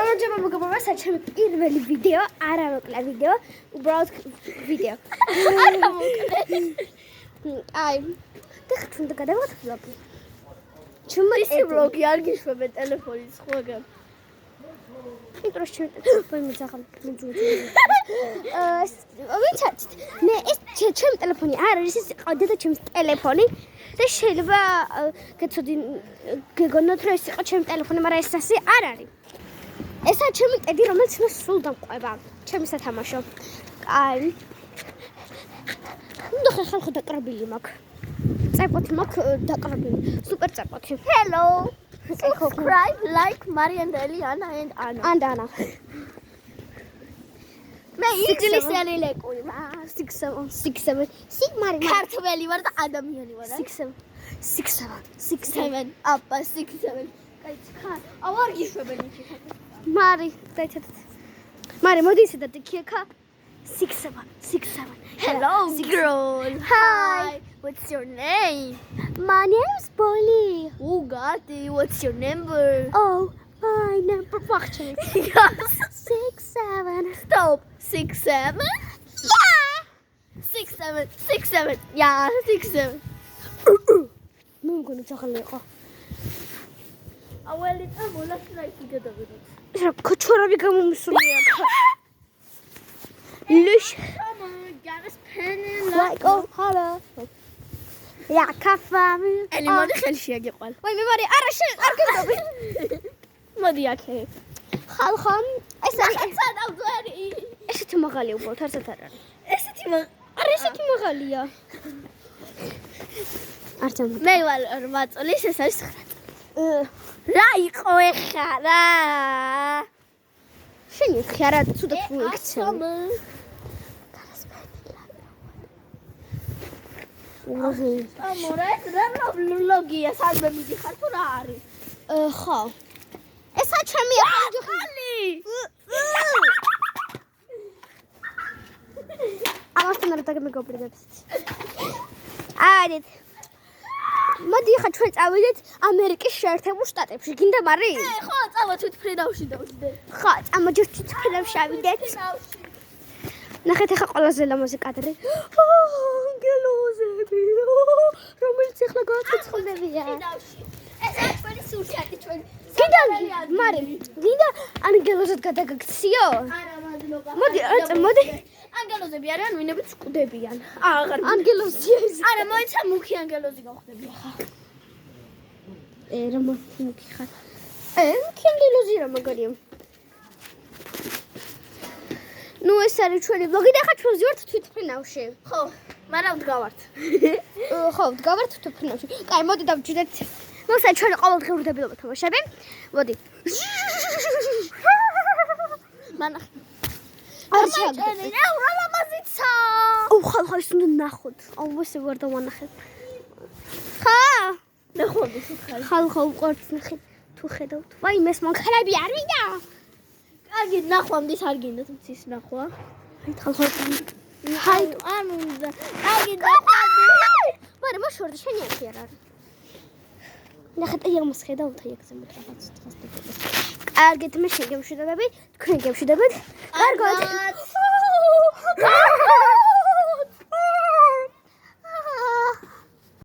გამარჯობა მოგებობა საჩემი პირველი ვიდეო, არა მოკლე ვიდეო, უბრალოდ ვიდეო. არა მოკლე. აი, და გადავიღოთ ვლოგი. ისი ვლოგი არ გიშვებე ტელეფონით სხვაგან. იქროს ჩემი ძაღალი მიძუძი. ვინც არის? მე ეს ჩემი ტელეფონი არ არის, ეს ყავდა ჩემი ტელეფონი. და შეიძლება გეგონოთ რომ ეს იყო ჩემი ტელეფონი, მაგრამ ეს ასე არ არის. ესაა ჩემი ტედი, რომელიც მე სულ დამყვება. ჩემი სათამაშო. აი. ნუ ხალხო დაკრაბილი მაქვს. წეპოთი მაქვს დაკრაბილი. სუპერ წეპოთი. Hello. Subscribe, like Mariana and Anna. And Anna. მე ინგლისელი ლეკული ვარ. 6-7. სიგმარი ქართველი ვარ და ადამიანი ვარ. 6-7. აპა 6-7. კაი ხარ. ავარ გიშვებენ იქ. მარი, დაიჭეთ. მარი, მოდი ისე და დიქიეკა. 6-7. Hello girl. Hi. What's your name? My name's Polly. Oh God, what's your number? Oh, my number actually. Yes. 6-7. Stop. 6-7? Yeah. 6-7. Yeah, 6-7. მე მგონი ძაღალი იყო. აუელი ამოლა სტრაიკი გადავიდეთ. რა ქოჩორები გამომისულია. ლიშ. Come on, got a pen Like oh, hello. Ja, კაფამი. ელი მოდი ხელში აგიყვალ. ვაი მე მარი, არა არ გეძობი. მოდი აქე. ხალხო, ეს არის სადავდვერი. ესეთი მაღალი უბრალოდ არც არ არის. ესეთი არა ესეთი მაღალია. არც არ. მე ვალ 8 წლის, ეს არის 9. რა იყო ეხა რა? შენი ხარა ცუდად მოიქცევა. ამორა ეს რა ვლოგია, სადმე მიდიხარ თუ რა არის? ხო. ესა ჩემი ხალი. ამასთან რა დაგმეგობრებს. აიდეთ. მოდი ხა ჩვენ წავიდეთ ამერიკის შეერთებულ შტატებში. გინდა მარი? ხო, წავა თვითფრიდავში დავждდე. ხო, წამოჯერ თვითფრიდავში ავიდეთ. ნახეთ ახლა ყველაზე ლამაზი კადრი. ანგელოზები. რომელიც ახლა გააცოცხლებია. ეს არის ჩვენი სურსათი ჩვენ. გინდა მარი, გინდა ანგელოზად გადაგაქციო? არა, მადლობა. მოდი. ანგელოზები არიან, ვინებიც კვდებიან. აღარ ანგელოზია ის. არა, მოიცა მუქი ანგელოზი გავხდები ახლა. რა მუქი ხარ? მუქი ანგელოზი რა მაგარია. ნუ ეს არის ჩვენი ვლოგი და ხა ჩვენ ვზივართ თვითფრინავში. ხო, მაგრამ ვდგავართ. ხო, ვდგავართ თვითფრინავში. კაი, მოდი დავჯდეთ. მოხსა ჩვენი ყოველდღიური დებილობა თამაშები. მოდი. მანახ. არ შეაგდეთ. რა ლამაზიცა. ხალხო ის უნდა ნახოთ. ესე ვარ დავანახეთ. ნახვამდის ხალხი. ხალხო უყურთ ნახეთ. თუ ხედავთ. ვაი მეს მონხელები არ ვიდა. კარგი, ნახვამდის არ გინდათ მცის ნახვა. ხალხო. ჰაი, არ უნდა. კარგი, ნახვამდი. მაგრამ მოშორდა შენი აქ არ არის. ნახეთ აი ამას ხედავთ აი აქ ზემოთ რაღაც დღეს დაგებას. კარგით მე შეგემშვიდობები, თქვენ გემშვიდობებით. კარგად.